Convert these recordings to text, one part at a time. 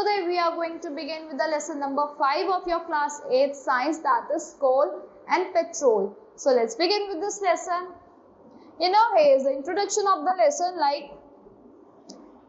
today we are going to begin with the lesson number 5 of your class 8 science, that is coal and petrol. So let's begin with this lesson. Here is the introduction of the lesson. Like,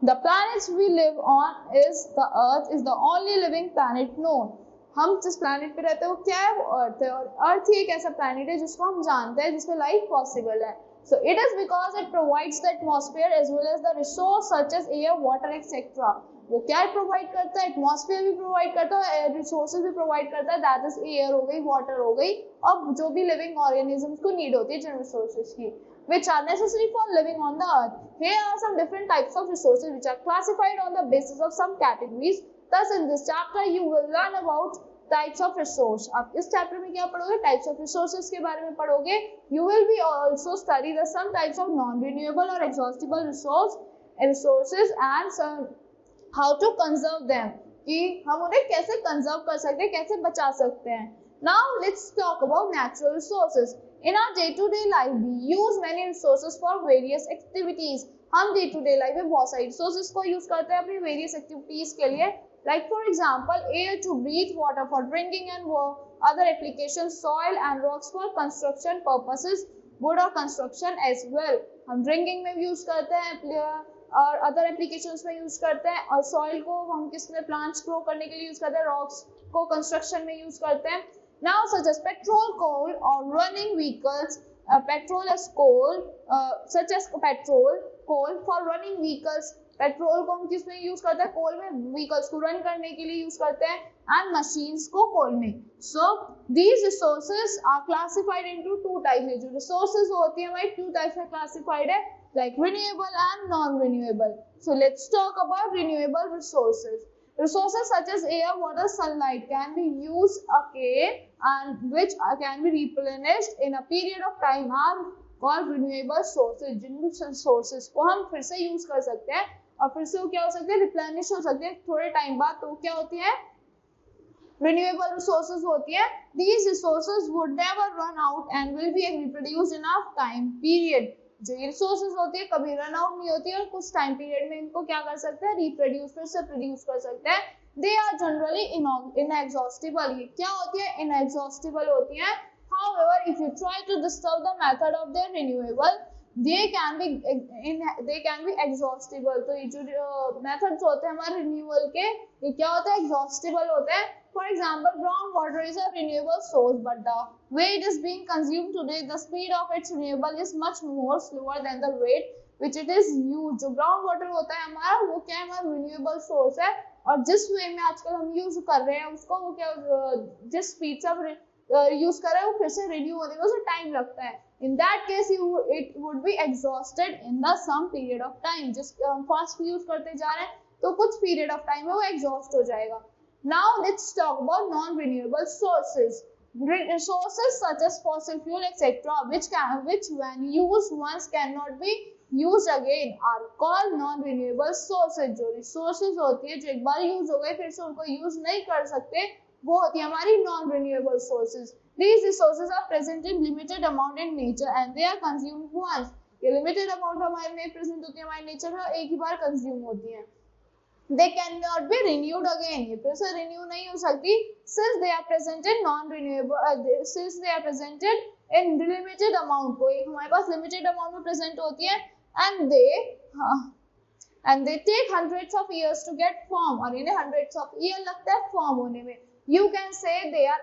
the planets we live on is the earth is the only living planet known. हम जिस planet पे रहते हैं वो क्या है? वो अर्थ है, और अर्थ ही एक ऐसा planet है जिसको हम जानते हैं जिसमें life possible है. So it is because it provides the atmosphere as well as the resource such as air, water, etc. वो क्या प्रोवाइड करता है? एटमॉस्फेयर भी प्रोवाइड करता है, एयर रिसोर्सेज भी प्रोवाइड करता है, दैट इज एयर हो गई, वाटर हो गई, और जो भी लिविंग ऑर्गेनिजम्स को नीड होती है जिन रिसोर्सेज की, which are necessary for living on the earth. Here are some different types of resources which are classified on the basis of some categories. Thus in this chapter you will learn about types of resource. आप इस chapter में क्या पढ़ोगे? Types of resources के बारे में पढ़ोगे. You will be also study the some types of non-renewable or exhaustible resources and some how to conserve them, कि हम उन्हें कैसे कंजर्व कर सकते हैं, कैसे बचा सकते हैं. Now let's talk about natural resources. In our day-to-day life we use many resources for various activities. हम day-to-day life में बहुत सारी resources को use करते हैं अपनी various activities के लिए. Like for example, air to breathe, water for drinking and other applications, soil and rocks for construction purposes, wood or construction as well. हम drinking में use करते हैं और अदर एप्लीकेशंस में यूज करते हैं, और सॉइल को हम किसमें प्लांट्स ग्रो करने के लिए यूज करते हैं, रॉक्स को कंस्ट्रक्शन में यूज करते हैं. Now such as petrol, coal और running vehicles. Petrol as coal, such as petrol, coal for running vehicles. Petrol को हम किसमें यूज करते हैं? कोल में. व्हीकल्स को रन करने के लिए यूज करते हैं, एंड मशीन्स को कोल में. So these resources are classified into two types. जो रिसोर्सेज होती है हमारी टू टाइप्स में क्लासिफाइड है, like renewable and non-renewable. So let's talk about renewable resources. Resources such as air, water, sunlight can be used again and which can be replenished in a period of time are called renewable sources. जिन sources को हम फिर से use कर सकते हैं और फिर से वो क्या हो सकते हैं? replenish हो सकते हैं थोड़े टाइम बाद. तो क्या होती है? renewable resources होती है. These resources would never run out and will be reproduced in a time period. जो रिसोर्सेज होती है कभी रन आउट नहीं होती है, और कुछ टाइम पीरियड में इनको क्या कर सकते हैं? रिप्रोड्यूस, फिर से प्रोड्यूस कर सकते हैं. They are generally inexhaustible. ये क्या होती है? इनएग्जॉस्टिबल होती है. However if you try to disturb the method of their renewable they can be exhaustible. तो ये जो मेथड्स होते हैं हमारे रिन्यूअल के, ये क्या होता है? एग्जॉस्टिबल होते हैं. For example, groundwater is a renewable source, but the way it is being consumed today, the speed of its renewal is much more slower than the rate which it is used. जो groundwater होता है हमारा, वो क्या है? हमारा renewable source है, और जिस वे में आजकल हम यूज कर रहे हैं उसको, वो क्या जिस स्पीड से हम यूज कर रहे हैं वो फिर से रिन्यू होने में उसे टाइम लगता है. In that case, it would be exhausted in the some period of time. जिस हम फास्ट यूज करते जा रहे हैं तो कुछ पीरियड ऑफ टाइम में वो एग्जॉस्ट हो जाएगा. Now let's talk about non-renewable sources. Resources such as fossil fuel, etc., which when used once cannot be used again, are called non-renewable sources. जो resources होती है जो एक बार यूज हो गए फिर से उनको यूज नहीं कर सकते, वो होती है हमारी non-renewable sources. These resources are present in limited amount in nature and they are consumed once. ये limited amount हमारे में present होती है हमारे नेचर में, एक ही बार कंज्यूम होती है. They cannot be renewed again. ये फिर से renew नहीं हो सकती, since they are presented non-renewable, since they are presented in limited amount. कोई हमारे पास limited amount में present होती है, and they take hundreds of years to get form, और इन्हें hundreds of year लगता है form होने में. You can say they are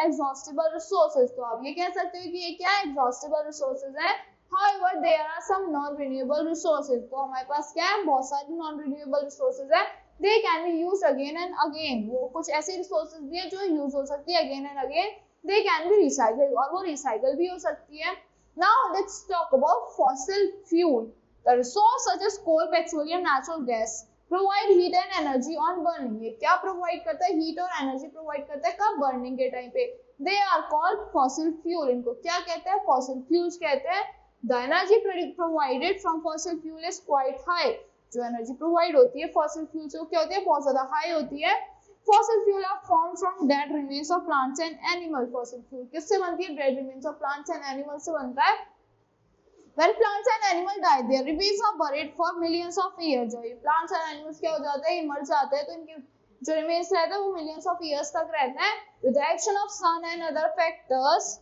exhaustible resources. तो आप ये कह सकते हो कि ये क्या exhaustible resources है. However, there are some non-renewable resources. तो हमारे पास क्या है? बहुत सारी non-renewable resources है. They can be used again and again. वो कुछ ऐसी resources भी है जो use हो सकती है again and again. They can be recycled, और वो recycle भी हो सकती है. Now let's talk about fossil fuel. The resource such as coal, petroleum, natural gas provide heat and energy on burning. ये क्या provide करता है? Heat और energy provide करता है कब? Burning के टाइम पे. They are called fossil fuel. इनको क्या कहते हैं? Fossil fuels कहते हैं. The energy provided from fossil fuel is quite high. जो एनर्जी प्रोवाइड होती है फॉसिल फ्यूल से वो क्या होती है? बहुत ज्यादा हाई होती है. Fossil fuel are formed from dead remains of plants and animals. Fossil fuel किससे बनती है? Dead remains of plants and animals से बनता है. When plants and animals die, their remains are buried for millions of years. जो ये plants and animals क्या हो जाते हैं? ये मर जाते हैं तो इनके जो रिमेन्स रहता है वो मिलियंस ऑफ ईयर्स तक रहता है with the action of sun and other factors.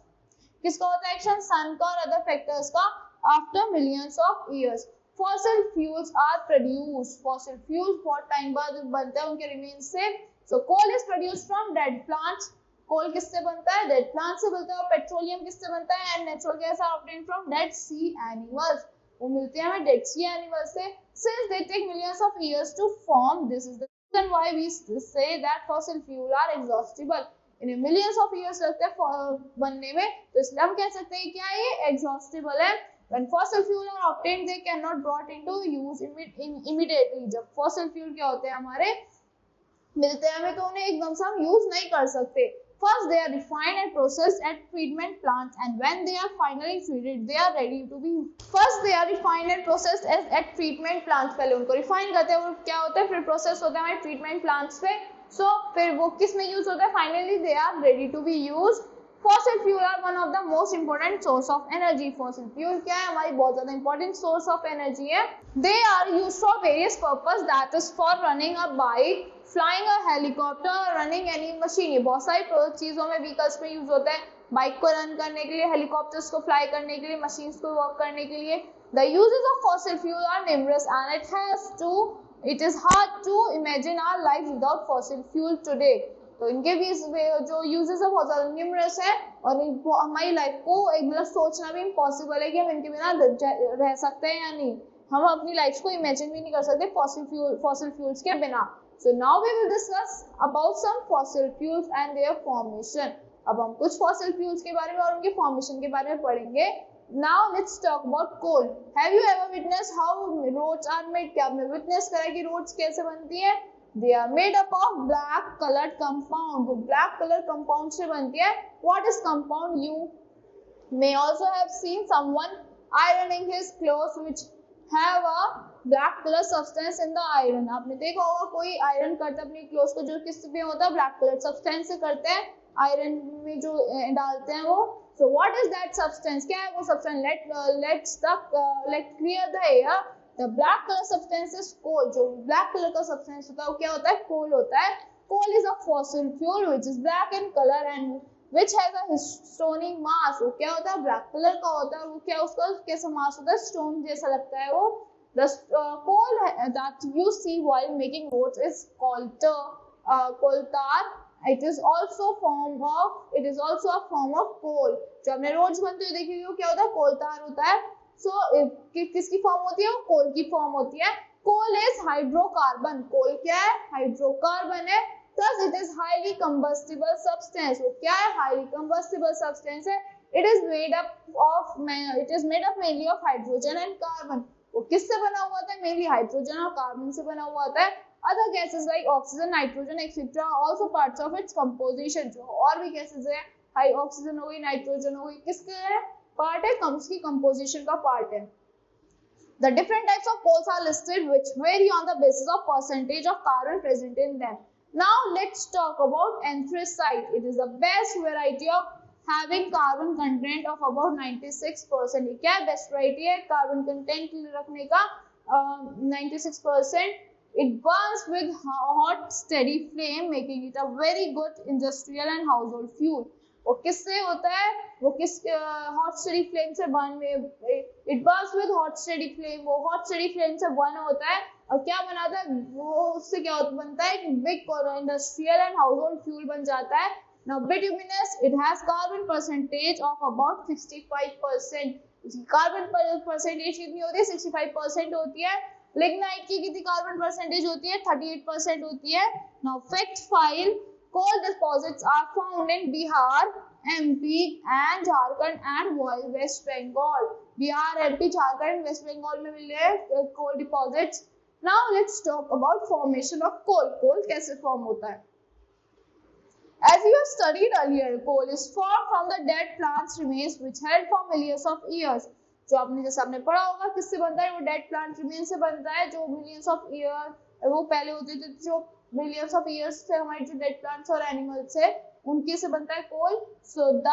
किसका होता है एक्शन? सन का और अदर फैक्टर्स का। After millions of years fossil fuels are produced. Fossil fuels बहुत टाइम बाद बनते हैं उनके रिमेन्स से। So coal is produced from dead plants. Coal किससे बनता है? डेड प्लांट से बनता है। और पेट्रोलियम किससे बनता है? And natural gas are obtained from dead sea animals. वो मिलते हैं हमें डेड सी एनिमल्स से। Since they take millions of years to form, this is the reason why we say that fossil fuel are exhaustible. इन्हें millions of years लगते हैं बनने में, तो इसलिए हम कह सकते हैं क्या ये एग्जॉस्टिबल है। When fossil fuel are obtained, they cannot brought into use immediately. जब fossil fuel क्या होते हैं हमारे मिलते हैं हमें, तो उन्हें एकदम से हम यूज नहीं कर सकते। First, they are refined and processed at treatment plants, and when they are finally treated, they are ready to be. First, they are refined and processed at treatment plants. पहले उनको refine करते हैं, वो क्या होता है, फिर process होता है हमारे treatment plants पे। So फिर वो किस में यूज होता है? Finally, they are ready to be used. Fossil fuel are one of the most important source of energy. Fossil fuel क्या है? हमारी बहुत ज्यादा important source of energy है। They are used for various purpose, that is for running a bike, flying a helicopter, running any machine। ये बहुत सारी चीजों में व्हीकल्स में यूज होता है। बाइक को रन करने के लिए, हेलीकॉप्टर्स को फ्लाई करने के लिए, मशीन्स को वर्क करने के लिए। The uses of fossil fuel are numerous and it is hard to imagine our life without fossil fuel today. तो इनके भी जो यूजेस है बहुत ज्यादा न्यूमरस है और हमारी लाइफ को एक मतलब सोचना भी इम्पॉसिबल है कि हम इनके बिना रह सकते हैं या नहीं। हम अपनी लाइफ को इमेजिन भी नहीं कर सकते फॉसिल फ्यूल्स के बिना। So now we will discuss about some fossil fuels and their formation. अब हम कुछ फॉसिल फ्यूल्स के बारे में और उनके फॉर्मेशन के बारे में पढ़ेंगे। Now let's talk about coal. Have you ever witness how roads are made? क्या आपने विटनेस करा कि रोड्स कैसे बनती है? They are made up of black colored compound. वो black color compound से बनती है। What is compound? You may also have seen someone ironing his clothes which have a black color substance in the iron. आपने देखा होगा कोई iron करता है अपनी क्लोथ्स को, जो किस में होता है? ब्लैक कलर सब्सटेंस से करते हैं, आयरन में जो डालते हैं वो। So what is that substance? क्या है वो substance? Let's clear the air. The black color substance is coal. जो black color का substance होता है वो क्या होता है? कोल होता है। Coal is a fossil fuel which is black in color and which has a stony mass. वो क्या होता है? black color का होता है। वो क्या उसका कैसा mass होता है? stone जैसा लगता है वो। The coal that you see while making roads is called coal tar. It is also a form of coal. जो हमने रोड्स बनते हुए देखी वो क्या होता है? कोल तार होता है। किसकी फॉर्म होती है? वो कोल की फॉर्म होती है। Coal is hydrocarbon. कोल क्या है? हाइड्रोकार्बन है। Thus it is highly combustible substance. वो क्या है? highly combustible substance है। It is made up mainly of hydrogen and carbon. वो किससे बना हुआ था? mainly हाइड्रोजन और कार्बन से बना हुआ था। Other gases like oxygen, nitrogen, etc. are also parts of its composition. जो और भी gases है, हाई ऑक्सीजन हो गई, नाइट्रोजन हो गई, किसके है? पार्ट है, उसकी कंपोजिशन का पार्ट है। The different types of coals are listed which vary on the basis of percentage of carbon present in them. Now let's talk about anthracite. It is the best variety of having carbon content of about 96%. ये क्या best variety है carbon content रखने का? 96%. It burns with hot steady flame, making it a very good industrial and household fuel. वो किससे होता है? वो किस हॉट स्टडी फ्लेम से बर्न में, it Burns with hot study flame. वो हॉट स्टडी फ्लेम से बर्न होता है और क्या बनाता है वो? उससे क्या बनता है? Big industrial and household fuel बन जाता है। Now bituminous, it has carbon percentage of about 65%। Carbon percentage कितनी होती है? 65% होती है। लिग्नाइट की कितनी कार्बन परसेंटेज होती है? 38% होती है। Now fact file, coal deposits are found in Bihar, MP and Jharkhand and West Bengal. Bihar, MP, Jharkhand and West Bengal में मिल रहे हैं coal deposits. Now let's talk about formation of coal. Coal कैसे form होता है? As you have studied earlier, coal is formed from the dead plants remains which held for millions of years. जो आपने पढ़ा होगा किससे बनता है? वो डेड प्लांट रिमेन से बनता है, जो मिलियंस ऑफ ईयर वो पहले होते थे, जो मिलियंस ऑफ ईयर्स से हमारे जो डेड प्लांट्स और एनिमल्स है उनके से बनता है coal. So the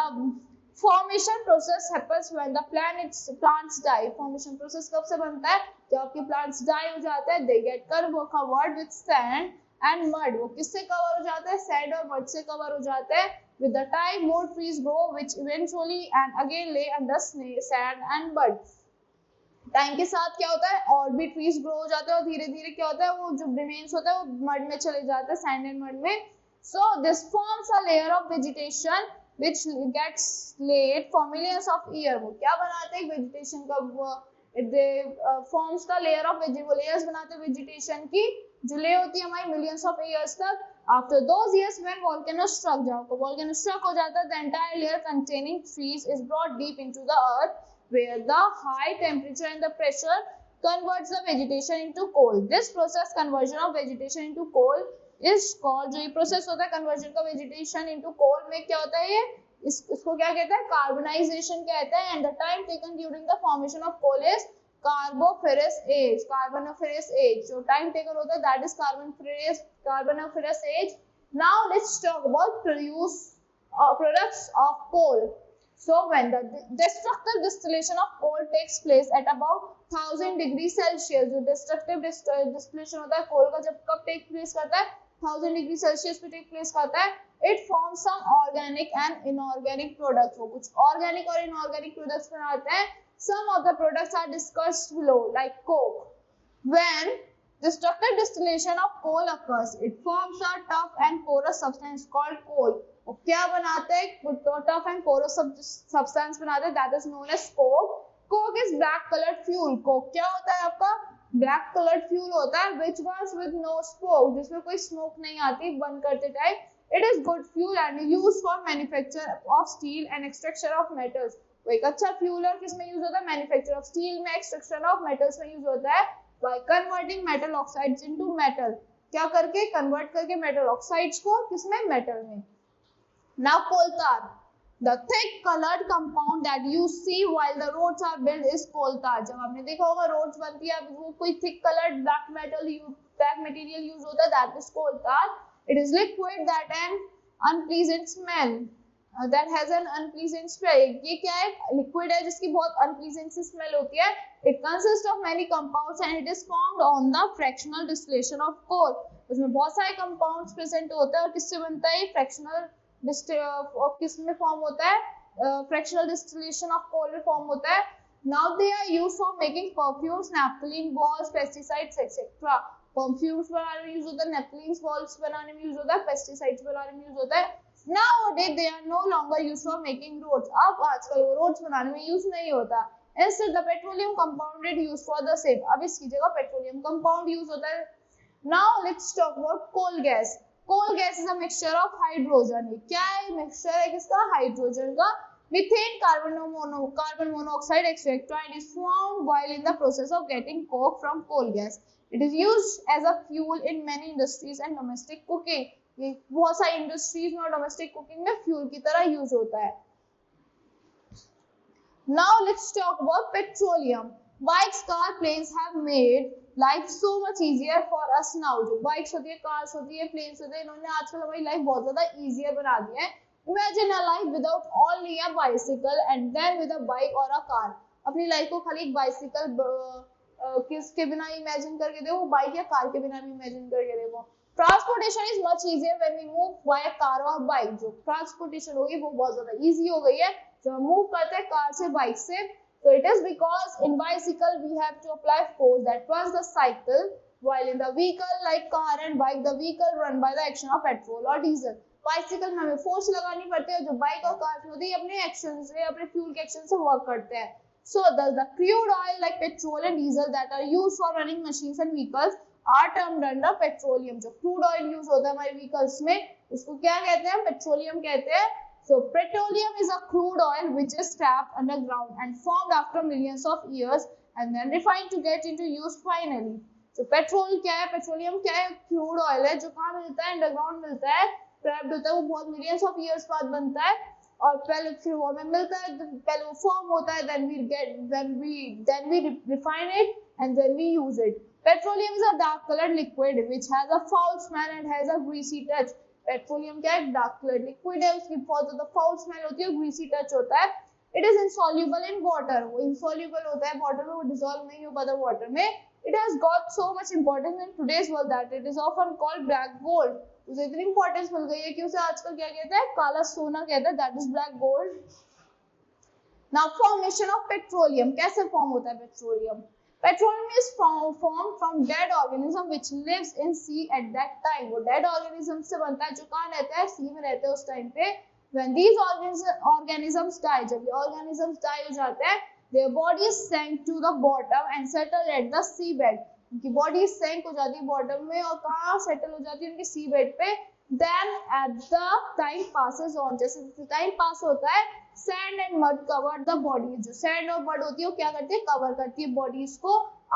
formation process happens when the plants die. Formation process कब से बनता है? जब आपके प्लांट्स डाई हो जाते हैं, they get covered with sand and mud, वो किससे कवर हो जाता है, सैंड और मड से कवर हो जाता है. With the time more trees grow which eventually end again lay under sand and mud. Time के साथ क्या होता है, और भी ट्रीज ग्रो हो जाते हैं और धीरे धीरे क्या होता है, वो जो रिमेन्स होता है वो मड में चले जाते हैं, सैंड एंड मड में. So this forms a layer of vegetation which gets laid for millions of years. वो क्या बनाते हैं वेजिटेशन का, फॉर्म्स का लेयर ऑफ लेयर्स बनाते हैं वेजिटेशन की, जो ले होती है हमारी मिलियंस ऑफ ईयर्स तक. After those years when volcano struck, जब वोल्केनो स्ट्रक हो जाता है, the entire layer containing trees is brought deep into the earth where the high temperature and the pressure converts the vegetation into coal. This process conversion of vegetation into coal is called, जो ये process होता है conversion का vegetation into coal में, क्या होता है ये, इसको क्या कहते हैं, कार्बनाइजेशन कहते हैं. And the time taken during the formation of coal is carboniferous age. Carboniferous age जो टाइम टेकन होता है that is carboniferous age. Now let's talk about products of coal. So when the destructive distillation of coal takes place at about 1000 degrees Celsius, जो destructive distillation होता है कोल का, जब कब take place करता है, 1000 डिग्री सेल्सियस पे टेक प्लेस करता है. It forms some organic and inorganic products, वो कुछ ऑर्गेनिक और इनऑर्गेनिक प्रोडक्ट्स बनाते हैं. Some of the products are discussed below like coke. When destructive distillation of coal occurs, it forms a tough and porous substance called coal. वो क्या बनाते हैं, tough and porous substance बनाते हैं, that is known as coke. Coke is black colored fuel. coke क्या होता है आपका, ब्लैक कलर्ड फ्यूल होता है, which was with no smoke, जिसमें कोई स्मोक नहीं आती बंद करते time. It is good fuel and used for manufacture of steel and extraction of metals. वो एक अच्छा फ्यूल है, किसमें यूज होता है, मैन्युफैक्चर ऑफ स्टील में, एक्सट्रैक्शन ऑफ मेटल्स में यूज होता है. by converting metal oxides into metal, क्या करके, कन्वर्ट करके मेटल ऑक्साइड्स को किसमें, मेटल में. now coal tar, the thick colored compound that you see while the roads are built is coal tar. जब आपने देखा होगा रोड्स बनती है, वो कोई thick colored black material use होता है, that is coal tar. it is liquid that an unpleasant smell that has an unpleasant smell. ये क्या है, लिक्विड है जिसकी बहुत अनप्लीजेंट सी स्मेल होती है. it consists of many compounds and it is formed on the fractional distillation of coal. उसमें बहुत सारे कंपाउंड्स प्रेजेंट होते हैं और किससे बनता है, फ्रैक्शनल किसमें फॉर्म होता है, फ्रैक्शनल डिस्टिलेशन ऑफ कोल में फॉर्म होता है. now they are used for making perfumes, naphthalene balls, pesticides etc. Perfumes बनाने में यूज होता है, नेपथलीन बॉल्स बनाने में यूज होता है, पेस्टिसाइड्स बनाने में यूज होता है. Nowadays they are no longer used for making roads. अब आजकल वो रोड्स बनाने में यूज नहीं होता. Instead the petroleum compound is used for the same. अब इसकी जगह पेट्रोलियम कंपाउंड यूज होता है. Now let's talk about coal gas. Coal gas is a mixture of hydrogen. क्या है, मिक्सचर है किसका, हाइड्रोजन का, methane, carbon monoxide etc. It is formed while in the process of getting coke from coal gas. It is used as a fuel in many industries and domestic cooking. ये बहुत सारी industries में और domestic cooking में fuel की तरह use होता है. Now let's talk about petroleum. Bikes, car, planes have made life so much easier for us now. जो बाइक्स होती है, कार्स होती है, प्लेन्स होते हैं, इन्होंने आजकल हमारी लाइफ बहुत ज्यादा इजियर बना दी है. Imagine a life without only a bicycle and then with a bike or a car. अपनी लाइफ को खाली एक बाइसिकल किसके बिना इमेजिन करके देखो, बाइक या कार के बिना भी इमेजिन करके देखो. Transportation is much easier when we move by car और बाइक. जो ट्रांसपोर्टेशन होगी वो बहुत ज्यादा इजी हो गई है जब हम मूव करते हैं कार से, बाइक से. So it is because in bicycle we have to apply force that runs the cycle, while in the vehicle like car and bike the vehicle run by the action of petrol or diesel. Bicycle में हमें force लगानी पड़ती है, जो bike और car में होती है अपने एक्शन से, अपने फ्यूल के एक्शन से वर्क करते हैं. So the crude oil like petrol and diesel that are used for running machines and vehicles are termed under petroleum. जो crude oil यूज होता है हमारे व्हीकल्स में, उसको क्या कहते हैं, पेट्रोलियम कहते हैं. So petroleum is a crude oil which is trapped underground and formed after millions of years and then refined to get into use finally. So petrol क्या है, पेट्रोलियम क्या है, crude oil है जो कहाँ मिलता है, अंडरग्राउंड मिलता है, ट्रैप्ड होता है, वो बहुत millions of years बाद बनता है और पहले फिर वो हमें मिलता है, पहले वो फॉर्म होता है, then we refine it and then we use it. Petroleum is a dark colored liquid which has a foul smell and has a greasy touch. Petroleum क्या है, डार्क कलर लिक्विड है, उसकी बहुत ज्यादा फाउल स्मेल होती है, greasy touch होता है. It is insoluble in water, वो इनसॉल्युबल होता है वाटर में, वो डिसॉल्व नहीं हो पाता वाटर में. It has got so much importance in today's world that it is often called black gold. उसे इतनी इंपॉर्टेंस मिल गई है कि उसे आजकल क्या कहते हैं, काला सोना कहते हैं, that is black gold. Now formation of petroleum, कैसे फॉर्म होता है petroleum? Petroleum is formed from dead organism which lives in sea at that time. वो dead organism से बनता है जो कहाँ रहता है, sea में रहते हैं उस टाइम पे. When these organisms die, जब ये organisms die हो जाते हैं, their bodies sank to the bottom and settled at the seabed. उनकी body sank हो जाती है bottom में और कहाँ settle हो जाती है, उनके seabed पे. Then at the time passes on, जैसे जैसे time pass होता है, sand and mud covered the body. जो sand और mud होती है वो क्या करती है, cover करती है bodies को.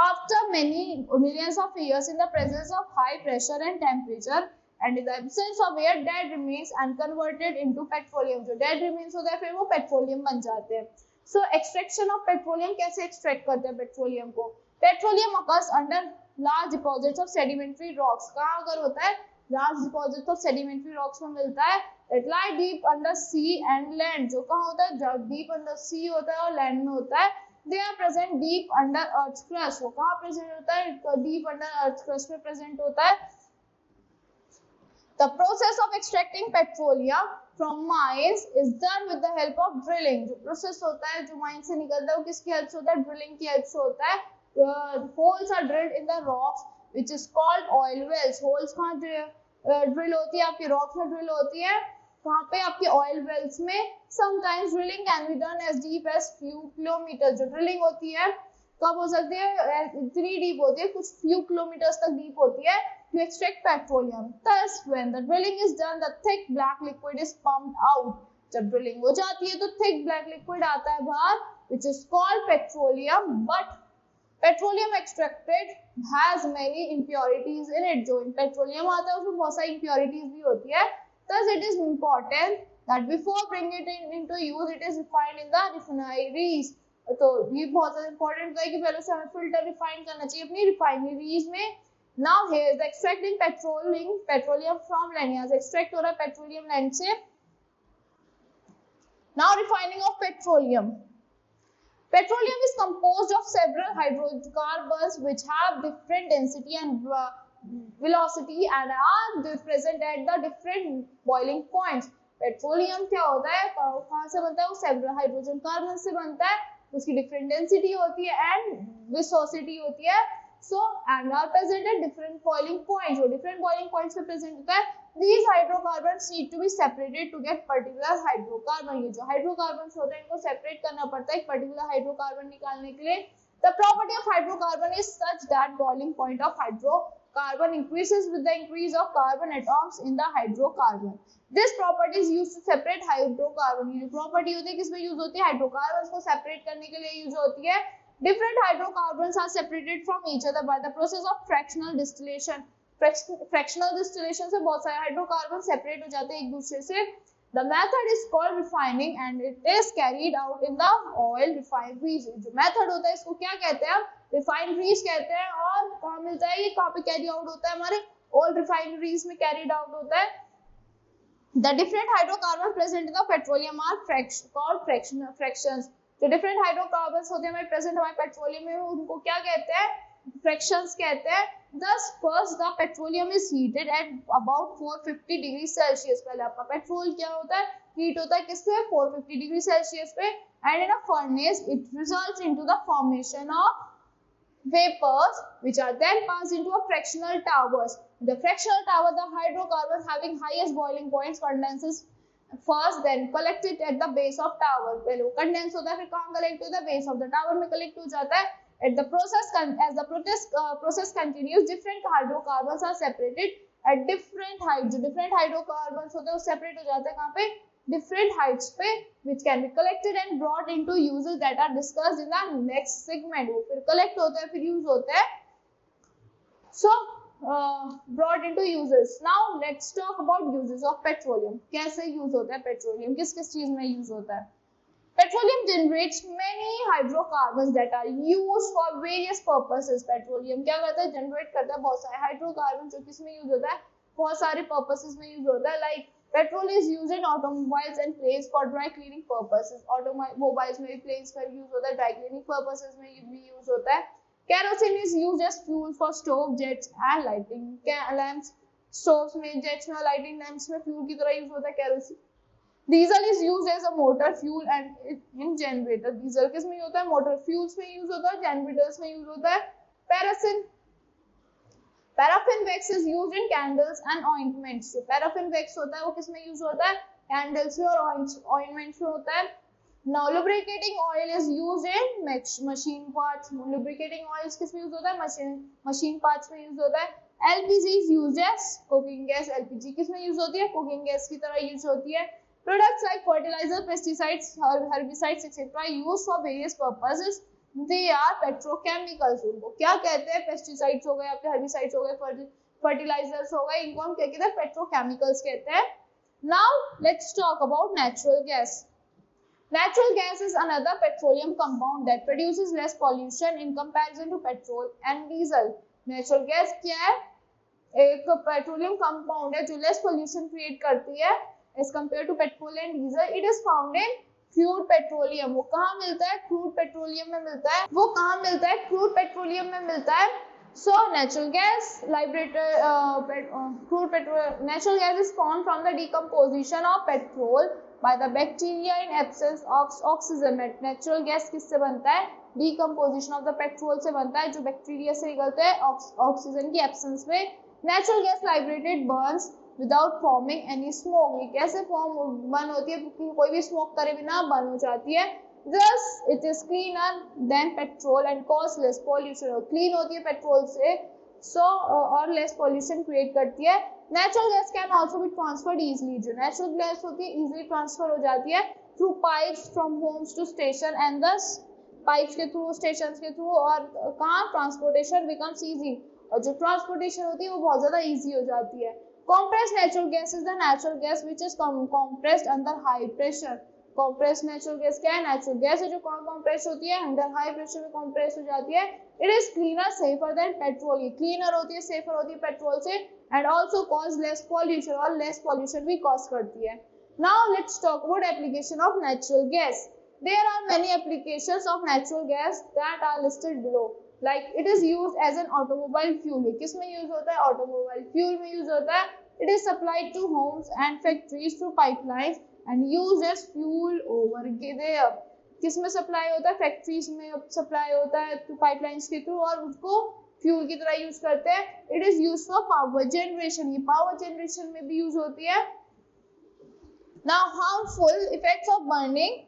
After many millions of years in the presence of high pressure and temperature and in the absence of air, dead remains and converted into petroleum. जो dead remains होता है फिर वो petroleum बन जाते हैं. So extraction of petroleum, कैसे extract करते हैं petroleum को? Petroleum occurs under large deposits of sedimentary rocks. कहाँ अगर होता है, large deposits of sedimentary rocks में मिलता है. It lie deep under sea and land. जो कहाँ होता है, जब deep under sea होता है और land में होता है. They are present deep under earth's crust. वो कहाँ present होता है, deep under earth's crust में present होता है. The process of extracting petroleum from mines is done with the help of drilling. जो process होता है जो mine से निकलता है वो किसकी help से होता है, drilling की help से होता है. Holes are drilled in the rocks which is called oil wells. Holes कहाँ drill होती है, आपकी rocks में drill होती है, कहाँ पे, आपके oil wells में. Sometimes drilling can be done as deep as few kilometers. जो drilling होती है कब हो सकती है, इतनी deep होती है, कुछ few kilometers तक deep होती है, to extract petroleum. Thus, when the drilling is done, the thick black liquid is pumped out. जब drilling हो जाती है तो thick black liquid आता है बाहर, which is called petroleum. But petroleum extracted has many impurities in it. जो petroleum आता है उसमें बहुत सारी impurities भी होती है. Thus, it is important that before bringing it into use, it is refined in the refineries. तो ये बहुत ज़्यादा important है कि पहले से हमें filter refine करना चाहिए अपनी refineries में. Now here is the extracting petroleum from land. यहाँ से extract हो रहा है petroleum land से. Now refining of petroleum. Petroleum is composed of several hydrocarbons which have different density and velocity and are present at the different boiling points. Petroleum क्या होता है, कहाँ से बनता है, वो several hydrogen carbon से बनता है, उसकी different density होती है and viscosity होती है. So and are present at different boiling points. जो different boiling points पे present होता है, these hydrocarbons need to be separated to get particular hydrocarbon. ये जो hydrocarbons होते हैं इनको separate करना पड़ता है एक particular hydrocarbon निकालने के लिए. The property of hydrocarbon is such that boiling point of hydrocarbon increases with the increase of carbon atoms in the hydrocarbon. This property is used to separate hydrocarbon. ये property होती है किसमें use होती है, hydrocarbons को separate करने के लिए use होती है. Different hydrocarbons are separated from each other by the process of fractional distillation. Fractional distillation से बहुत सारे hydrocarbons separate हो जाते हैं एक दूसरे से. The method is called refining and it is carried out in the oil refineries. जो method होता है इसको क्या कहते हैं, refineries कहते हैं. और कहाँ मिलता है ये, कहाँ पे carry out होता है, हमारे oil refineries में carried out होता है. The different hydrocarbons present in the petroleum are called fractions. जो डिफरेंट हाइड्रोकार्बन्स होते हैं हमारे प्रेजेंट हमारे पेट्रोलियम में, उनको क्या कहते हैं, फ्रैक्शंस कहते हैं. Thus first the petroleum is heated at about 450 degree Celsius. पहले आपका पेट्रोल क्या होता है, हीट होता है किस पे, 450 डिग्री सेल्सियस पे. And in a furnace it results into the formation of vapors which are then passed into a fractional towers. The fractional tower, the hydrocarbons having highest boiling points condenses first, then collected at the base of tower. पहले वो condense होता है फिर कहाँ collect होता है, base of the tower में collect हो जाता है. At the process as the process continues, different hydrocarbons are separated at different heights. जो different hydrocarbons होते हैं वो separate हो जाते हैं कहाँ पे, different heights पे, which can be collected and brought into uses that are discussed in the next segment. वो फिर collect होते हैं फिर use होते हैं. So brought into uses. Now let's talk about uses of petroleum. कैसे use होता है petroleum, किस किस चीज में use होता है. Petroleum generates many hydrocarbons that are used for various purposes. Petroleum क्या करता है, generate करता है बहुत सारे hydrocarbons जो किस में use होता है, बहुत सारे purposes में use होता है. Like petrol is used in automobiles and planes for dry cleaning purposes. Automobiles में भी planes में use होता है, dry cleaning purposes में भी use होता है. Kerosene is used as fuel for stove, jets and lighting lamps. Stoves में, jets में, lighting lamps में fuel की तरह use होता है kerosene. Diesel is used as a motor fuel and in generator. Diesel किस में होता है? Motor fuels में use होता है, generators में use होता है. Paraffin wax is used in candles and ointments. So paraffin wax होता है वो किस में use होता है? Candles में और ointments में होता है. Now lubricating oil is used in machine parts. Lubricating oil किस में use होता है? Machine parts में use होता है. LPG is used as cooking gas. LPG किस में use होती है? Cooking gas की तरह use होती है. Products like fertilizer, pesticides, herbicides, etc. are used for various purposes. They are petrochemicals. उनको क्या कहते हैं? Pesticides हो गए, आपके herbicides हो गए, fertilizers हो गए, इनको हम क्या कहते हैं? Petrochemicals कहते हैं. Now let's talk about natural gas. Natural gas is another petroleum compound that produces less pollution in comparison to petrol and diesel. Natural gas क्या है? एक petroleum compound है जो less pollution create करती है as compared to petrol and diesel. It is found in crude petroleum. वो कहाँ मिलता है? Crude petroleum में मिलता है. वो कहाँ मिलता है? Crude petroleum में मिलता है. So natural gas natural gas is formed from the decomposition of petrol by the bacteria in absence of oxygen. Natural gas किससे बनता है? Decomposition of the petrol से बनता है, जो बैक्टीरिया से निकलते हैं ऑक्सीजन की एब्सेंस में. Natural gas liberated burns without forming any smoke. ये कैसे बर्न होती है? कोई भी स्मोक करे बिना बर्न हो जाती है. Thus it is cleaner than petrol and cause less pollution. और clean होती है पेट्रोल से, और less pollution create करती है. Natural gas can also be transferred easily. जो natural gas होती है easily transfer हो जाती है through pipes from homes to station, and thus pipes के through, stations के through, और कहाँ transportation becomes easy. और जो transportation होती है वो बहुत ज़्यादा easy हो जाती है. Compressed natural gas is the natural gas which is compressed under high pressure. Compressed natural gas क्या है? Natural gas है जो compressed होती है, under high pressure में compressed हो जाती है. It is cleaner, safer than petrol. ये cleaner होती है, safer होती है पेट्रोल से, and also cause less pollution, और less pollution भी cause करती है. Now let's talk about application of natural gas. There are many applications of natural gas that are listed below. Like it is used as an automobile fuel. किस में use होता है? Automobile fuel में use होता है. It is supplied to homes and factories through pipelines and used as fuel over there. किस में supply होता है? Factories में supply होता है pipelines के through, और उसको fuel की तरह use करते हैं. It is used for power generation. ये power generation में भी use होती है. Now harmful effects of burning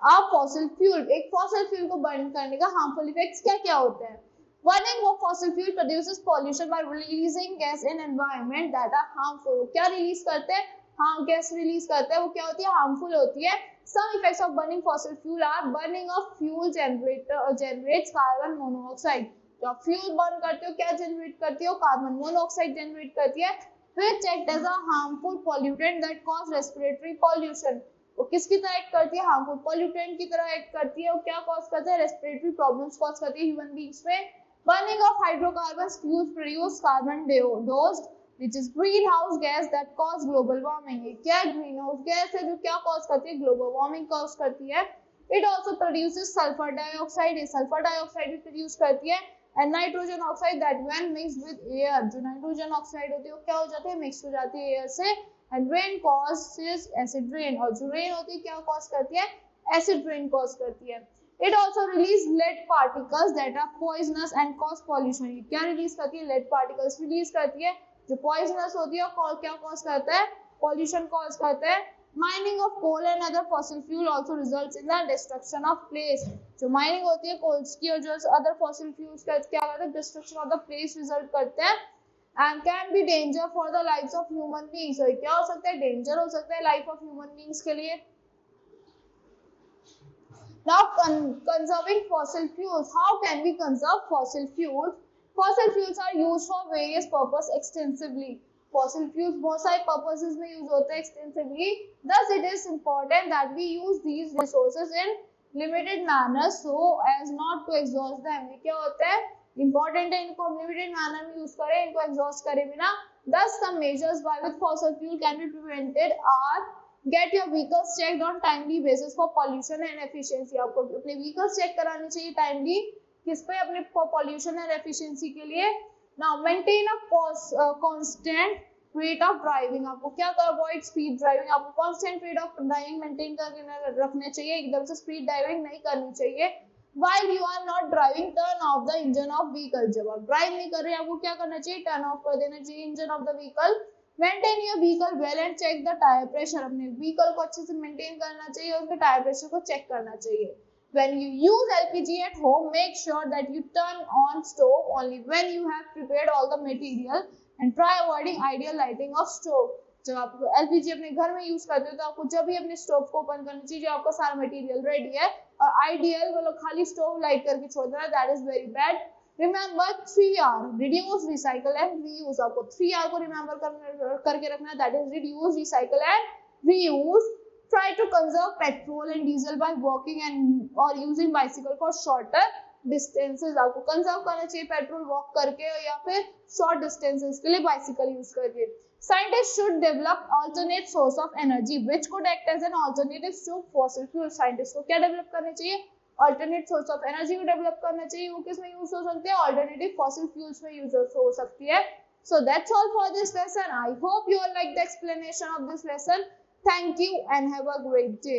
आप फॉसिल फ्यूल, एक फॉसिल फ्यूल को बर्न करने का हार्मफुल इफेक्ट्स क्या क्या होते हैं? Burning of fossil fuel produces pollution by releasing gas in environment that are harmful. क्या रिलीज करते हैं? हाँ, गैस रिलीज करते हैं. वो क्या होती है? हार्मफुल होती है. Some effects of burning fossil fuel are burning of fuel generates carbon monoxide. जब फ्यूल बर्न करते हो क्या जनरेट करती हो? कार्बन मोनोऑक्साइड जनरेट करती है, which act as a harmful pollutant that cause respiratory pollution. वो किसकी तरह एक्ट करती है? हार्मफुल पॉल्यूटेंट की तरह एक्ट करती है. वो क्या कॉज करता है? रेस्पिरेटरी प्रॉब्लम्स कॉज करती है ह्यूमन बीइंग्स में. Burning of hydrocarbons fuels produce carbon dioxide which is greenhouse gas that cause global warming. ये क्या ग्रीन हाउस गैस है जो क्या कॉज करती है? ग्लोबल वार्मिंग कॉज करती है. It also produces sulfur dioxide. ये सल्फर डाइऑक्साइड भी प्रोड्यूस करती है. And nitrogen oxide that when mixed with air, जो नाइट्रोजन ऑक्साइड होती है वो क्या हो जाती है? मिक्स हो जाती है एयर से. And rain causes acid rain. और जो रेन होती है क्या कॉज करती है? एसिड रेन कॉज करती है. It also release lead particles that are poisonous and cause pollution. ये क्या रिलीज करती है? lead particles रिलीज करती है जो poisonous होती है और क्या कॉज करता है? pollution कॉज करता है. Mining of coal and other fossil fuel also results in the destruction of place. जो mining होती है coals की और जो other fossil fuels का क्या करता है? destruction of the place result करते हैं. And can be danger for the lives of human beings. So, क्या हो सकता है? danger हो सकता है life of human beings के लिए. Now conserving fossil fuels. How can we conserve fossil fuels? Fossil fuels are used for various purposes extensively. Fossil fuels बहुत सारे purposes में use होते हैं extensively. Thus it is important that we use these resources in limited manner so as not to exhaust them. ये क्या होता है? Important है इनको limited manner में use करें, इनको exhaust करें बिना. Thus some measures by which fossil fuel can be prevented are get your vehicles checked on timely basis for pollution and efficiency. आपको अपने vehicles check करानी चाहिए timely किस पे, अपने पॉल्यूशन एंड एफिशिएंसी के लिए। Now maintain a constant rate of driving, आपको क्या अवॉइड स्पीड ड्राइविंग, आपको constant rate of driving maintain करके रखने चाहिए, एकदम से स्पीड ड्राइविंग नहीं करनी चाहिए। While you are not driving, turn off the engine of vehicle, जब आप ड्राइव नहीं कर रहे आपको क्या करना चाहिए, टर्न ऑफ कर देना चाहिए engine off the vehicle. Maintain your vehicle well and check the tyre pressure, अपने व्हीकल को अच्छे से मेंटेन करना चाहिए और उनके टायर प्रेशर को चेक करना चाहिए। When you use LPG at home, make sure that you turn on stove only when you have prepared all the material and try avoiding ideal lighting of stove. जब आप LPG अपने घर में use करते हो तो आपको जब भी अपने स्टोव को ओपन करना चाहिए, जो आपका सारा मटेरियल रेडी है, और आइडियल मतलब खाली स्टोव लाइट करके छोड़ देना, that is very bad. Remember 3R, reduce, recycle and reuse, आपको 3R को रिमेंबर करके रखना, that is reduce, recycle and reuse. Try to conserve petrol and diesel by walking and or using bicycle for shorter distances, आपको conserve करना चाहिए petrol walk करके या फिर शॉर्ट डिस्टेंसेस के लिए बाइसिकल यूज करके। Scientists should develop alternate source of energy which could act as an alternative to fossil fuel. Scientists को क्या डेवलप करना चाहिए, alternate source of energy को डेवलप करना चाहिए, वो किस में यूज हो सकती है, alternative fossil fuels में यूज हो सकती है। So that's all for this lesson. I hope you all like the explanation of this lesson. Thank you and have a great day.